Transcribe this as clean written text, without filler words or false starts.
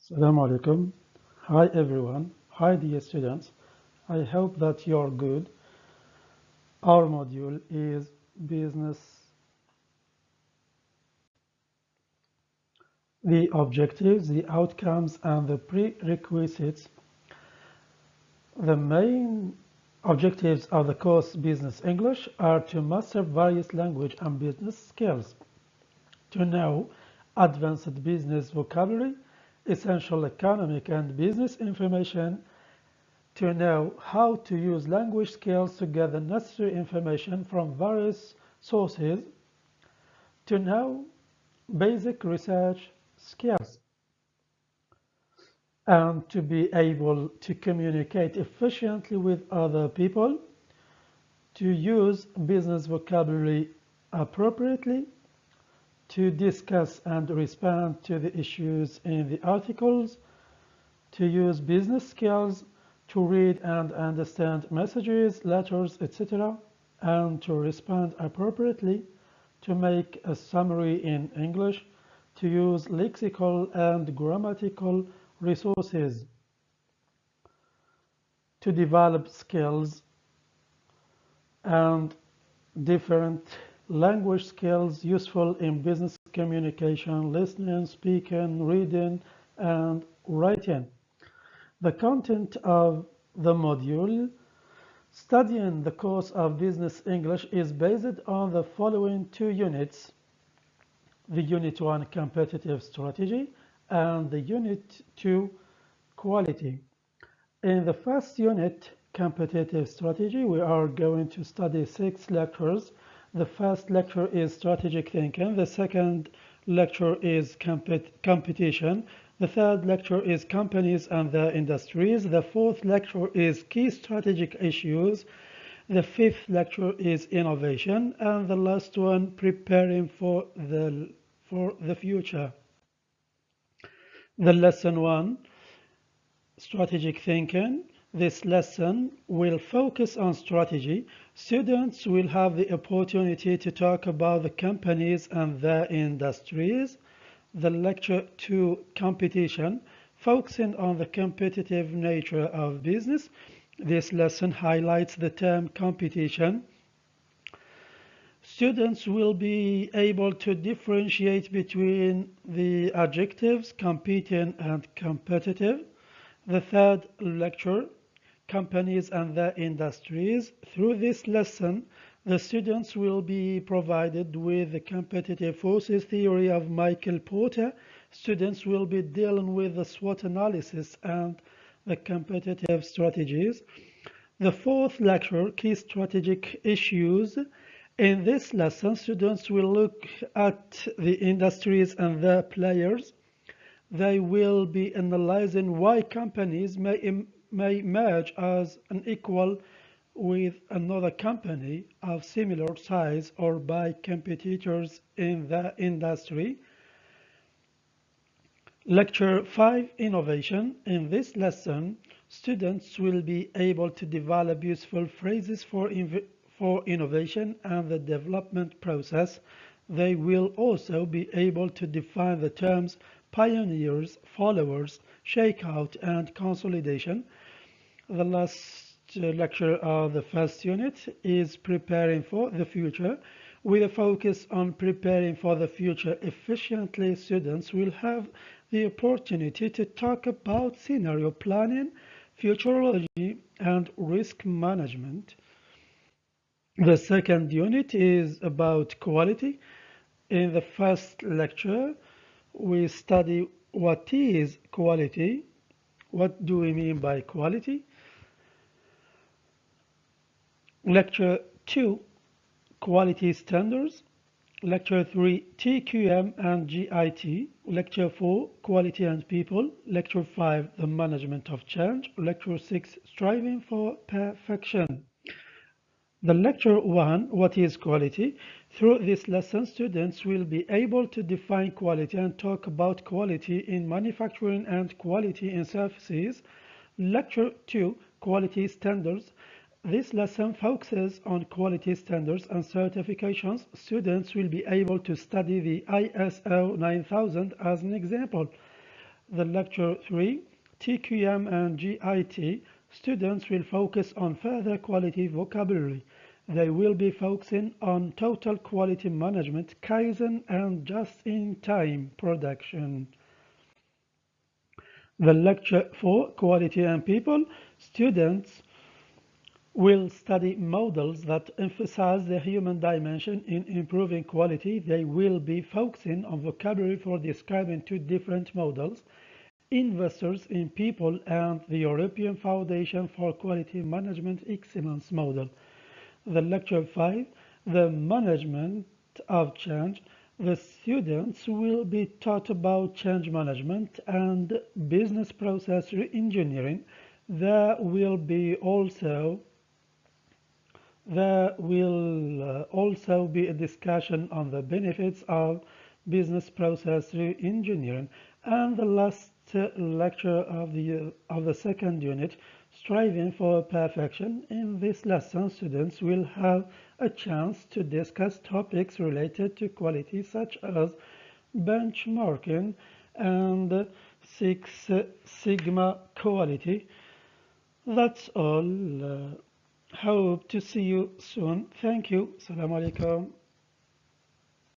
Assalamu alaikum. Hi everyone. Hi dear students. I hope that you're good. Our module is business. The objectives, the outcomes, and the prerequisites. The main objectives of the course Business English are to master various language and business skills, to know advanced business vocabulary, essential economic and business information, to know how to use language skills to gather necessary information from various sources, to know basic research skills, and to be able to communicate efficiently with other people, to use business vocabulary appropriately, to discuss and respond to the issues in the articles, to use business skills, to read and understand messages, letters, etc., and to respond appropriately, to make a summary in English, to use lexical and grammatical resources, to develop skills and different language skills useful in business communication, listening, speaking, reading, and writing. The content of the module studying the course of Business English is based on the following two units: the Unit 1 Competitive Strategy and the Unit 2 Quality. In the first unit, Competitive Strategy, we are going to study 6 lectures. The first lecture is Strategic Thinking. The second lecture is Competition. The third lecture is Companies and their Industries. The fourth lecture is Key Strategic Issues. The fifth lecture is Innovation. And the last one, Preparing for the Future. The lesson 1, Strategic Thinking. This lesson will focus on strategy. Students will have the opportunity to talk about the companies and their industries. The lecture 2, Competition, focusing on the competitive nature of business. This lesson highlights the term competition. Students will be able to differentiate between the adjectives competing and competitive. The third lecture, Companies and their Industries. Through this lesson, the students will be provided with the competitive forces theory of Michael Porter. Students will be dealing with the SWOT analysis and the competitive strategies. The fourth lecture, Key Strategic Issues. In this lesson, students will look at the industries and their players. They will be analyzing why companies may merge as an equal with another company of similar size or by competitors in the industry. Lecture 5, Innovation. In this lesson, students will be able to develop useful phrases for innovation and the development process. They will also be able to define the terms pioneers, followers, shakeout, and consolidation. The last lecture of the first unit is Preparing for the Future. With a focus on preparing for the future efficiently, students will have the opportunity to talk about scenario planning, futurology, and risk management. The second unit is about quality. In the first lecture, we study what is quality. What do we mean by quality? Lecture 2, Quality Standards. Lecture 3, TQM and GIT. Lecture 4, Quality and People. Lecture 5, The Management of Change. Lecture 6, Striving for Perfection. The lecture 1, What is Quality? Through this lesson, students will be able to define quality and talk about quality in manufacturing and quality in services. Lecture 2, Quality Standards. This lesson focuses on quality standards and certifications. Students will be able to study the ISO 9000 as an example. The lecture 3, TQM and GIT, students will focus on further quality vocabulary. They will be focusing on total quality management, Kaizen, and just-in-time production. The lecture 4, Quality and People, students will study models that emphasize the human dimension in improving quality. They will be focusing on vocabulary for describing two different models, Investors in People and the European Foundation for Quality Management Excellence Model. The lecture 5, the management of change. The students will be taught about change management and business process engineering. There will also be a discussion on the benefits of business process engineering. And the last lecture of the second unit, striving for perfection. In this lesson, students will have a chance to discuss topics related to quality such as benchmarking and Six Sigma quality. That's all. Hope to see you soon. Thank you. Assalamu alaikum.